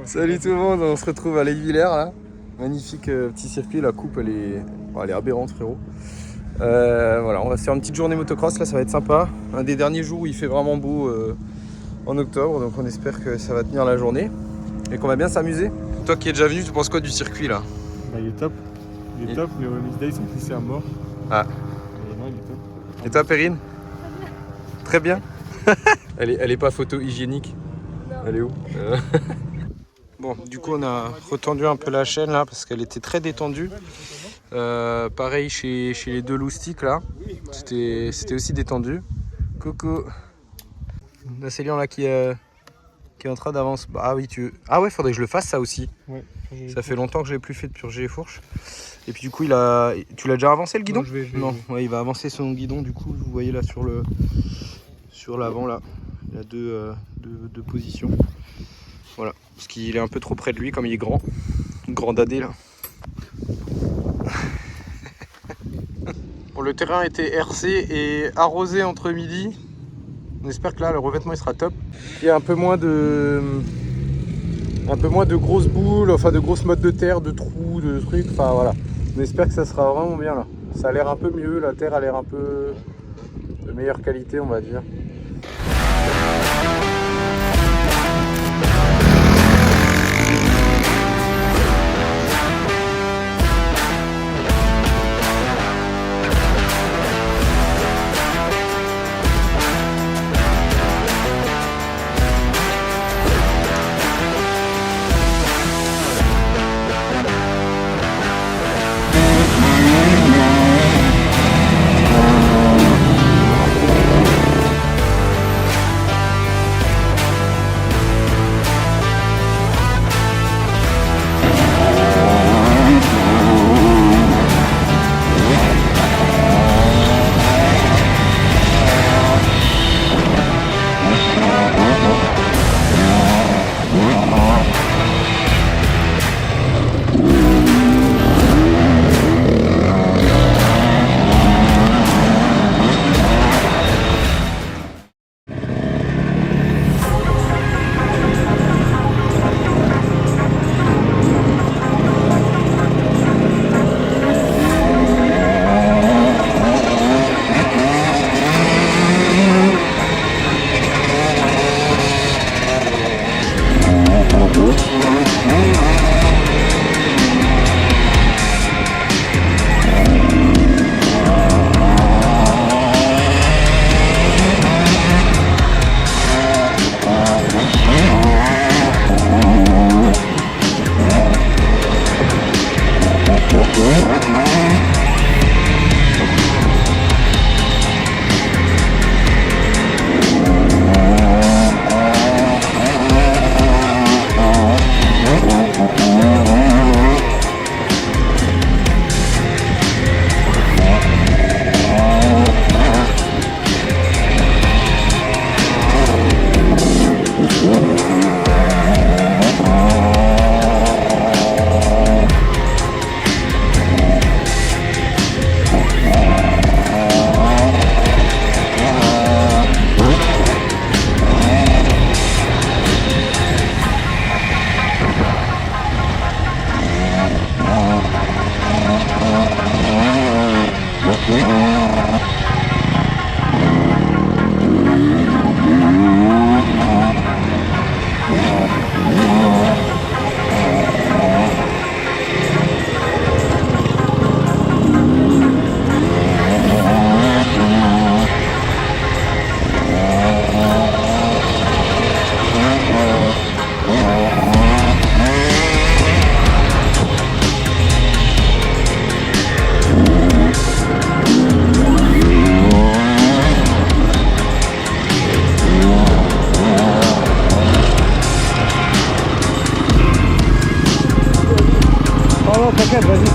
Salut tout le monde, on se retrouve à l'Aiguillère là. Magnifique petit circuit, la coupe elle est aberrante frérot. Voilà, on va se faire une petite journée motocross là, ça va être sympa. Un des derniers jours où il fait vraiment beau en octobre, donc on espère que ça va tenir la journée et qu'on va bien s'amuser. Toi qui es déjà venu, tu penses quoi du circuit là? Bah, il est top, il est top, les release days sont glissés à mort. Ah. Et non, il est top. Et toi Perrine? Très bien. Elle est pas photo hygiénique. Non. Elle est où? Bon, du coup on a retendu un peu la chaîne là parce qu'elle était très détendue. Pareil chez les deux loustiques là, c'était aussi détendu. Coucou. Là c'est Lian là qui est en train d'avancer. Bah, ah oui ah ouais, faudrait que je le fasse ça aussi. Ouais, ça fait longtemps que je n'ai plus fait de purger les fourches. Et puis du coup tu l'as déjà avancé le guidon? Non, ouais, il va avancer son guidon du coup. Vous voyez là sur l'avant là, il y a deux positions. Voilà, parce qu'il est un peu trop près de lui comme il est grand. Grand dadé là. Bon, le terrain était hercé et arrosé entre midi. On espère que là le revêtement il sera top. Il y a un peu moins de grosses boules, enfin de grosses mottes de terre, de trous, de trucs. Enfin voilà. On espère que ça sera vraiment bien là. Ça a l'air un peu mieux, la terre a l'air un peu de meilleure qualité on va dire. t'inquiète, vas-y.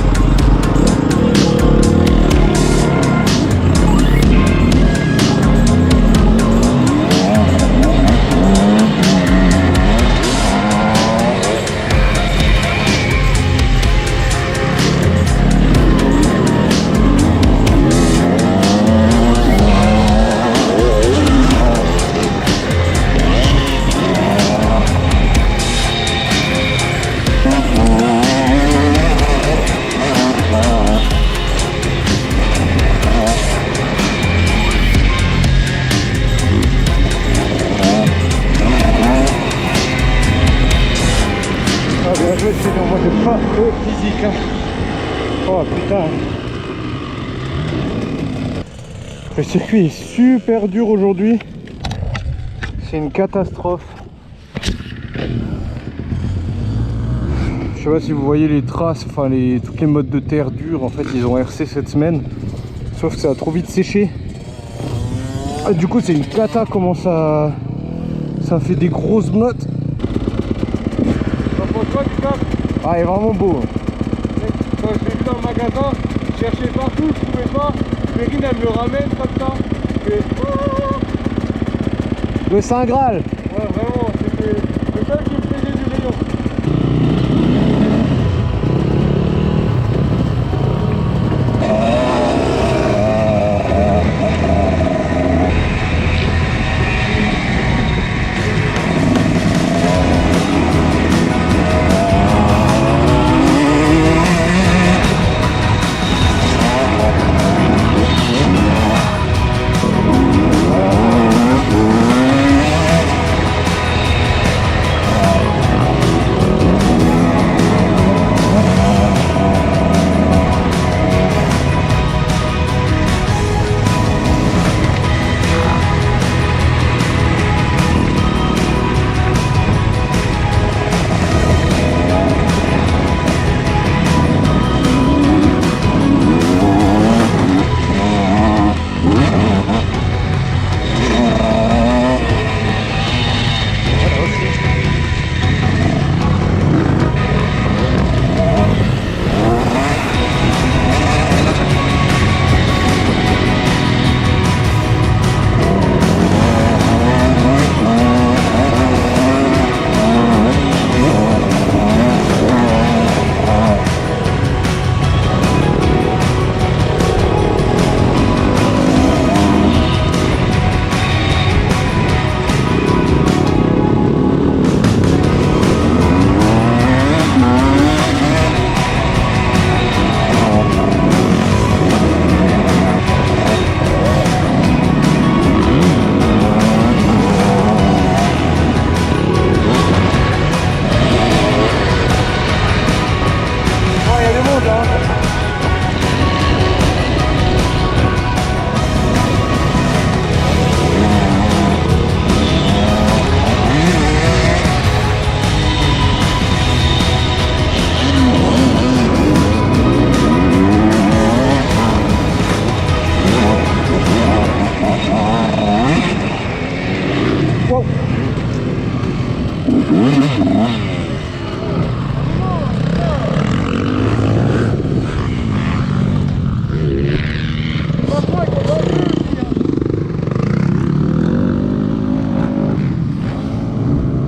Bien joué, c'est bien, moi j'ai pas le physique. Hein. Oh putain. Le circuit est super dur aujourd'hui. C'est une catastrophe. Je sais pas si vous voyez les traces, enfin toutes les modes de terre dures, en fait ils ont RC cette semaine. Sauf que ça a trop vite séché. Ah, du coup c'est une cata comment ça fait des grosses mottes. T'en penses quoi du cap? Ah il est vraiment beau. Quand je l'ai vu dans le magasin, je cherchais partout, je trouvais pas. Perrine elle me le ramène comme ça. Et... Le Saint Graal. Ouais vraiment, c'était le seul qui me plaisait du rayon.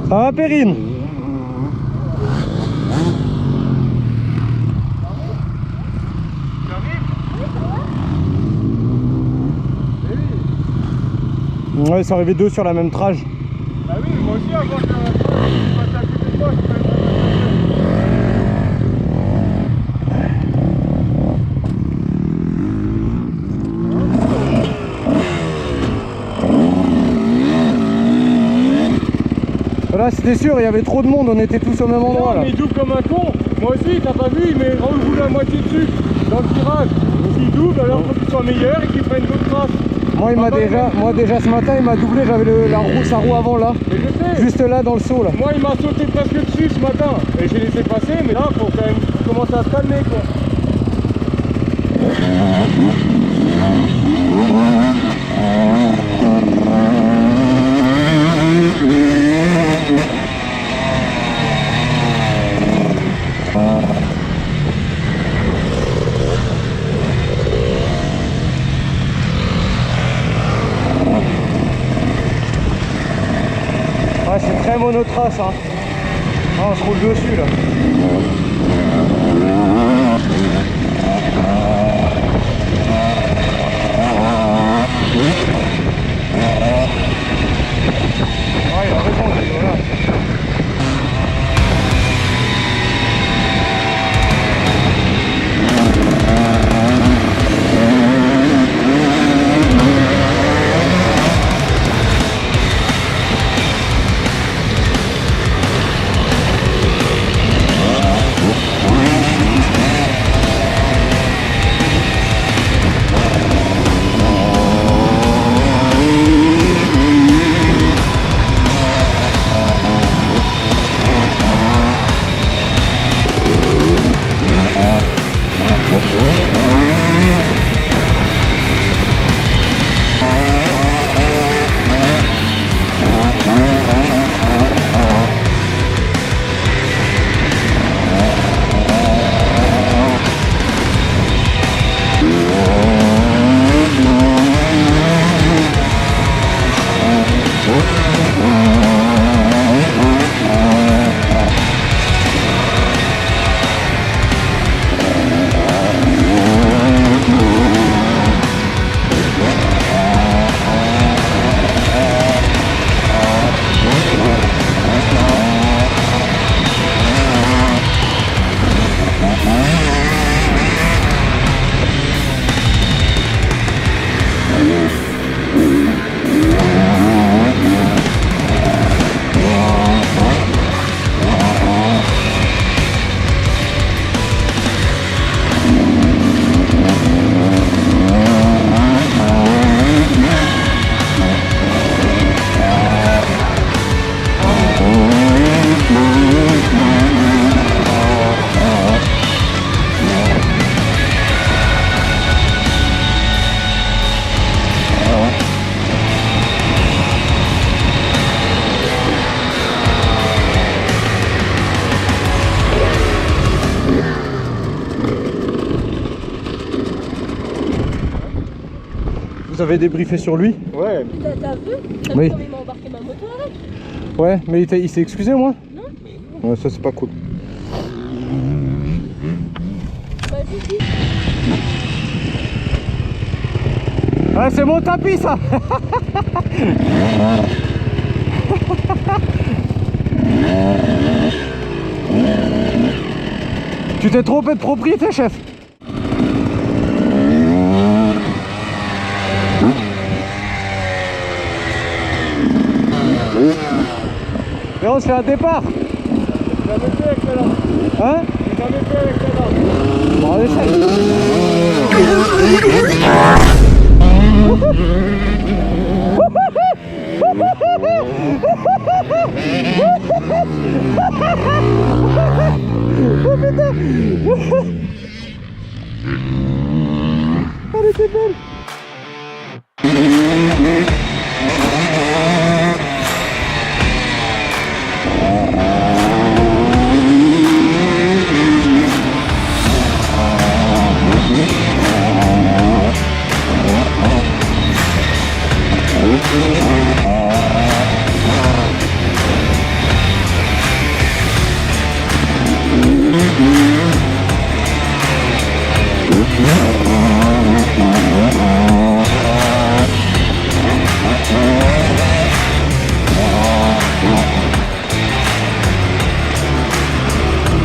Ça va Perrine? Ouais, c'est arrivé deux sur la même trage. Bah oui, moi aussi avant que je passe à côté de toi, je peux être... Là c'était sûr, il y avait trop de monde, on était tous au même endroit là. Mais il double comme un con. Moi aussi, t'as pas vu, il m'est roulé à moitié dessus dans le virage. S'il double, alors faut qu'il soit meilleur et qu'il prenne d'autres traces. Moi déjà ce matin il m'a doublé, j'avais sa roue avant là. Mais je sais. Juste là dans le saut là. Moi il m'a sauté presque dessus ce matin. Et j'ai laissé passer, mais là faut quand même commencer à se calmer quoi. Ouais, c'est très monotrace hein. Ah, on se roule dessus là. Ouais, il a raison, voilà. t'avais débriefé sur lui. Ouais. T'as vu? T'as Oui. vu comment il m'a embarqué ma moto avec? Ouais, mais il s'est excusé, moi. Non. Ouais, ça c'est pas cool. Vas-y, dis. Ouais, c'est mon tapis, ça. Tu t'es trompé de propriété, chef. Et on se fait un départ. Jamais fait avec celle-là. Hein? J'ai jamais fait avec celle-là. Bon, on essaye. Oh putain! Elle était belle!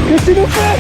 Qu'est-ce que tu nous fais?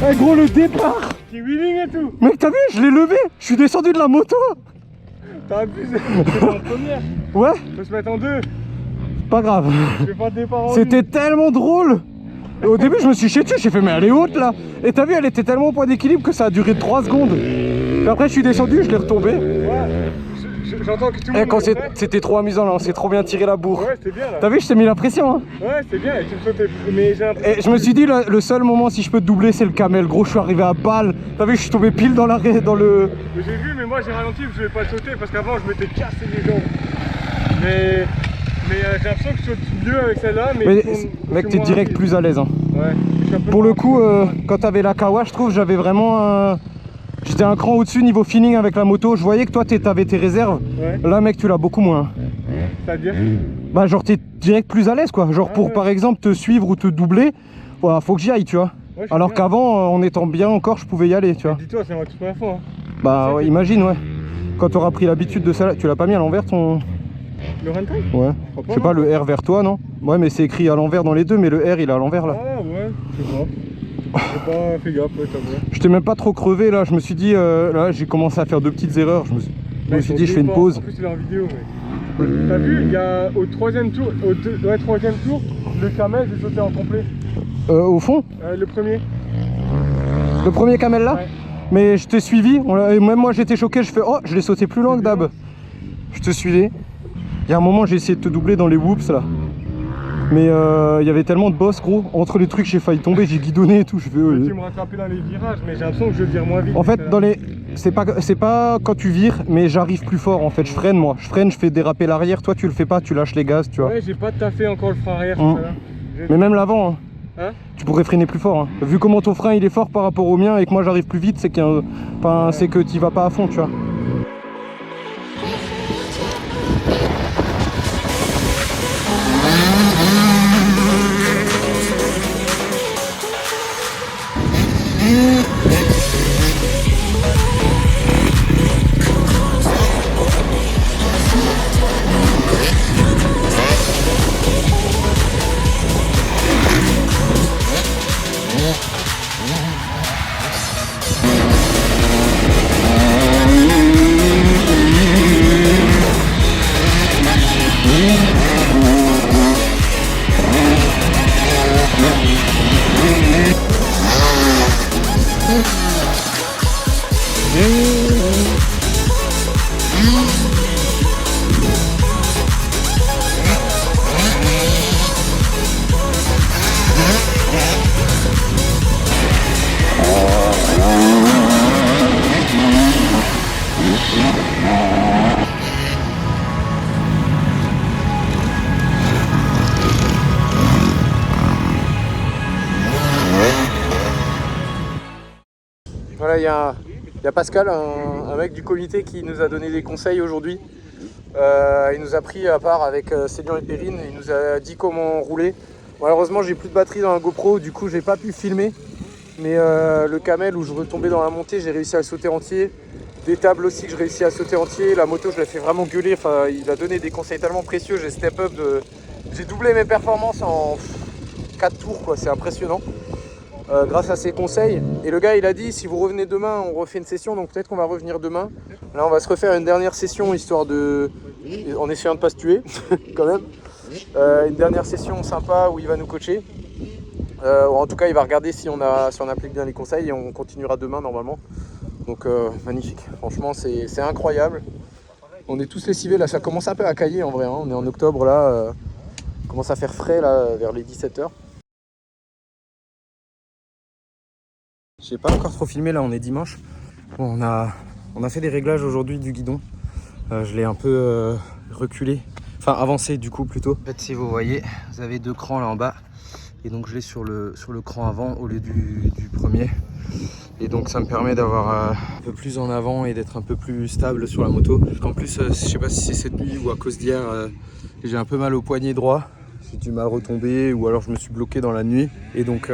Eh gros, le départ! Petit wheeling et tout. Mec, t'as vu, je l'ai levé! Je suis descendu de la moto! T'as abusé. C'était en première. Ouais, Faut se mettre en deux. pas grave. Je fais pas de départ en C'était tellement drôle! Au début, je me suis chié dessus, j'ai fait, mais elle est haute là! Et t'as vu, elle était tellement au point d'équilibre que ça a duré 3 secondes. Puis après, je suis descendu, je l'ai retombé. Ouais. j'entends que tout le Eh, monde... quand est prêt. c'était trop amusant là, on s'est trop bien tiré la bourre. Ouais, c'était bien là. T'as vu, je t'ai mis la pression hein. Ouais, c'est bien, et tu me sautais. Mais j'ai l'impression. Et je me suis dit, le seul moment si je peux te doubler, c'est le camel. Gros, je suis arrivé à balle. T'as vu, je suis tombé pile dans le. J'ai vu, mais moi j'ai ralenti parce que je vais pas le sauter parce qu'avant je m'étais cassé les jambes. Mais j'ai l'impression que je saute mieux avec celle-là. Mais mec, t'es direct plus à l'aise. Hein. Ouais. Pour le coup, quand t'avais la Kawa, je trouve, j'avais vraiment. J'étais un cran au-dessus niveau feeling avec la moto. Je voyais que toi, t'avais tes réserves. Ouais. Là, mec, tu l'as beaucoup moins. C'est-à-dire? Bah, genre, t'es direct plus à l'aise, quoi. Genre, pour par exemple te suivre ou te doubler, voilà, faut que j'y aille, tu vois. Ouais, alors qu'avant, en étant bien encore, je pouvais y aller, tu vois. Dis-toi, c'est ma toute première fois. Hein. Bah, ouais, imagine, ouais. Quand t'auras pris l'habitude de ça, tu l'as pas mis à l'envers ton. Le rental? Ouais. Je sais pas, le R vers toi, non? Ouais, mais c'est écrit à l'envers dans les deux, mais le R il est à l'envers là. Ah ouais, je sais pas. J'ai pas fait gaffe, ouais, t'as vu. J'étais même pas trop crevé là, je me suis dit, là j'ai commencé à faire de petites erreurs. Je me suis dit, je fais une pause. En plus, il est en vidéo, mais. T'as vu, il y a au troisième tour, troisième tour, le camel, j'ai sauté en complet. Au fond? Le premier. Le premier camel là? Ouais. Mais je t'ai suivi, et même moi j'étais choqué, je fais oh, je l'ai sauté plus loin que d'hab. Je te suivais. Il y a un moment j'ai essayé de te doubler dans les whoops là. Mais il y avait tellement de boss gros, entre les trucs j'ai failli tomber, j'ai guidonné et tout. Je fais, Tu me rattrapais dans les virages, mais j'ai l'impression que je vire moins vite. En fait, dans les. C'est pas quand tu vires, mais j'arrive plus fort en fait. Je freine moi. Je freine, je fais déraper l'arrière. Toi tu le fais pas, tu lâches les gaz, tu vois. Ouais, j'ai pas taffé encore le frein arrière. Mais même l'avant, hein. Hein? Tu pourrais freiner plus fort. Hein. Vu comment ton frein il est fort par rapport au mien et que moi j'arrive plus vite, c'est c'est que tu vas pas à fond, tu vois. Voilà, il y a Pascal, un mec du comité qui nous a donné des conseils aujourd'hui. Il nous a pris à part avec Célian et Perrine, il nous a dit comment rouler. Malheureusement j'ai plus de batterie dans la GoPro, du coup j'ai pas pu filmer. Mais le camel où je retombais dans la montée, j'ai réussi à le sauter entier. Des tables aussi que je réussis à sauter entier. La moto je l'ai fait vraiment gueuler, enfin, il a donné des conseils tellement précieux, j'ai step up j'ai doublé mes performances en 4 tours quoi, c'est impressionnant. Grâce à ses conseils. Et le gars il a dit si vous revenez demain on refait une session, donc peut-être qu'on va revenir demain. Là on va se refaire une dernière session histoire de... en essayant de pas se tuer quand même. Une dernière session sympa où il va nous coacher. En tout cas il va regarder si on applique bien les conseils et on continuera demain normalement. Donc magnifique, franchement c'est incroyable. On est tous lessivés là, ça commence un peu à cailler en vrai, hein. On est en octobre là, commence à faire frais là vers les 17h. J'ai pas encore trop filmé là, on est dimanche. Bon, on a fait des réglages aujourd'hui du guidon. Je l'ai un peu reculé, enfin avancé du coup plutôt. En fait si vous voyez, vous avez 2 crans là en bas. Et donc je l'ai sur le cran avant au lieu du premier. Et donc ça me permet d'avoir un peu plus en avant et d'être un peu plus stable sur la moto. En plus, je sais pas si c'est cette nuit ou à cause d'hier, j'ai un peu mal au poignet droit. J'ai du mal retomber ou alors je me suis bloqué dans la nuit. Et donc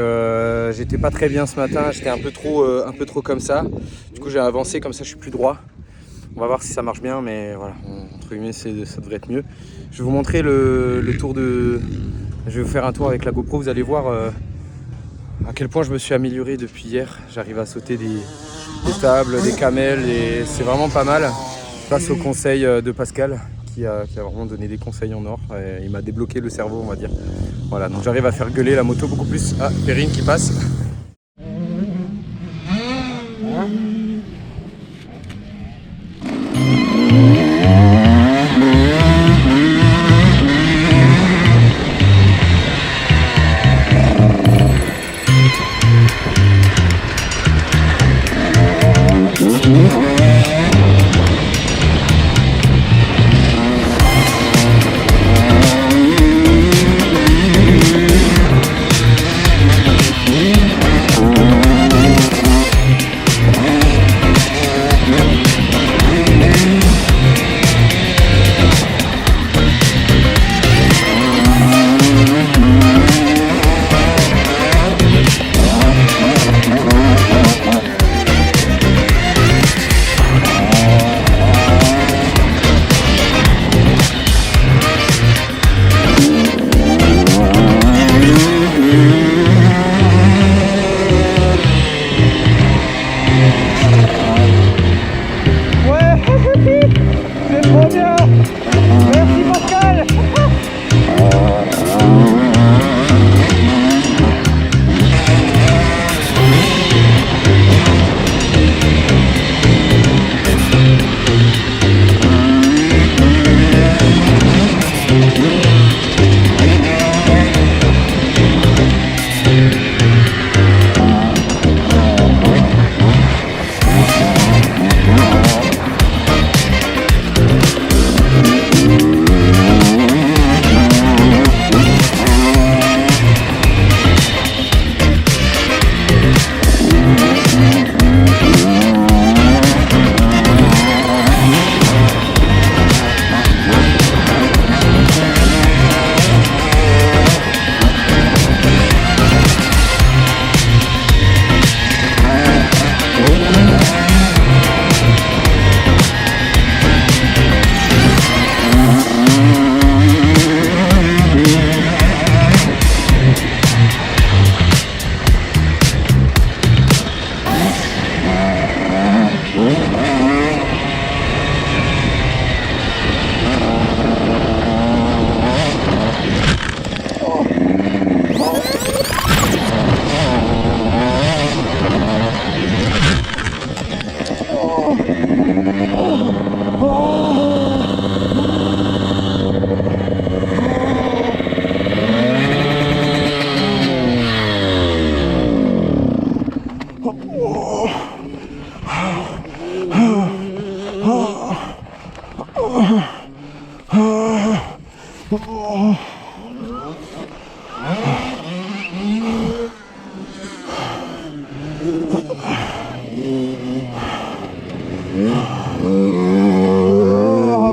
j'étais pas très bien ce matin, j'étais un peu trop comme ça. Du coup j'ai avancé comme ça, je suis plus droit. On va voir si ça marche bien, mais voilà, entre guillemets ça devrait être mieux. Je vais vous montrer le tour de... Je vais vous faire un tour avec la GoPro, vous allez voir à quel point je me suis amélioré depuis hier. J'arrive à sauter des tables, des camels et c'est vraiment pas mal. Grâce au conseil de Pascal qui a vraiment donné des conseils en or. Et il m'a débloqué le cerveau on va dire. Voilà, donc j'arrive à faire gueuler la moto beaucoup plus. Ah, Perrine qui passe. Oh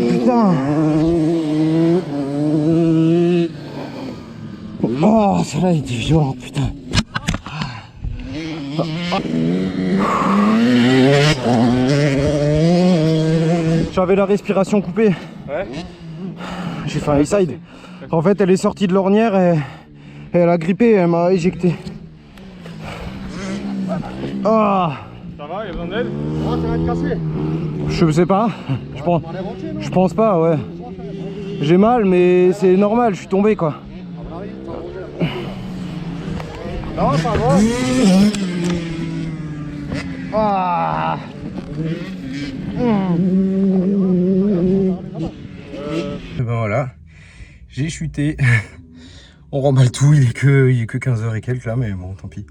putain. Oh, celle-là était violente, putain. J'avais la respiration coupée. Ouais. J'ai fait un side. En fait, elle est sortie de l'ornière et elle a grippé et elle m'a éjecté. Ah. Ça va, il y a besoin d'aide? Oh, ça va être cassé. Je sais pas. Je pense pas, ouais. J'ai mal, mais c'est normal, je suis tombé quoi. Non, ça va. Ah. Et ben voilà, j'ai chuté. On remballe tout, il est que 15h et quelques là, mais bon, tant pis.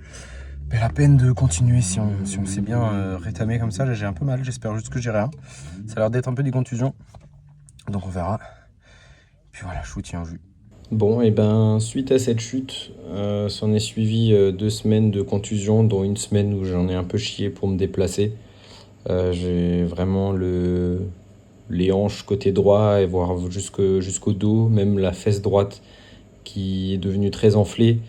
Mais la peine de continuer si on s'est bien rétamé comme ça. Là, j'ai un peu mal, j'espère juste que j'ai rien. Ça a l'air d'être un peu des contusions. Donc on verra. Puis voilà, je vous tiens en vue. Bon, et ben suite à cette chute, s'en est suivi 2 semaines de contusion, dont une semaine où j'en ai un peu chié pour me déplacer. J'ai vraiment les hanches côté droit et voire jusqu'au dos, même la fesse droite qui est devenue très enflée.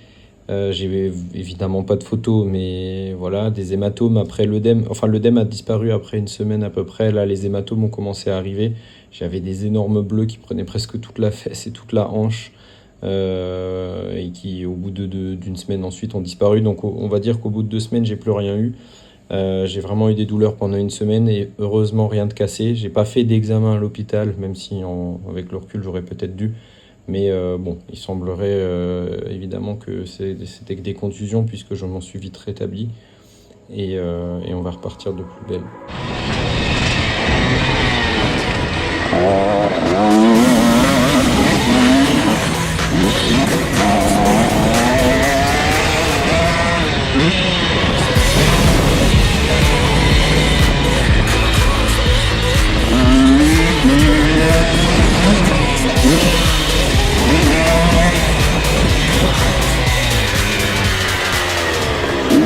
J'ai évidemment pas de photos, mais voilà, des hématomes après l'œdème. Enfin, l'œdème a disparu après une semaine à peu près. Là, les hématomes ont commencé à arriver. J'avais des énormes bleus qui prenaient presque toute la fesse et toute la hanche. Et qui, au bout d'une semaine ensuite, ont disparu. Donc, on va dire qu'au bout de 2 semaines, j'ai plus rien eu. J'ai vraiment eu des douleurs pendant une semaine et heureusement rien de cassé. J'ai pas fait d'examen à l'hôpital, même si avec le recul, j'aurais peut-être dû. Mais bon, il semblerait évidemment que c'était que des contusions puisque je m'en suis vite rétabli. Et on va repartir de plus belle.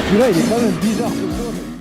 Celui-là, il est quand même bizarre ce saut.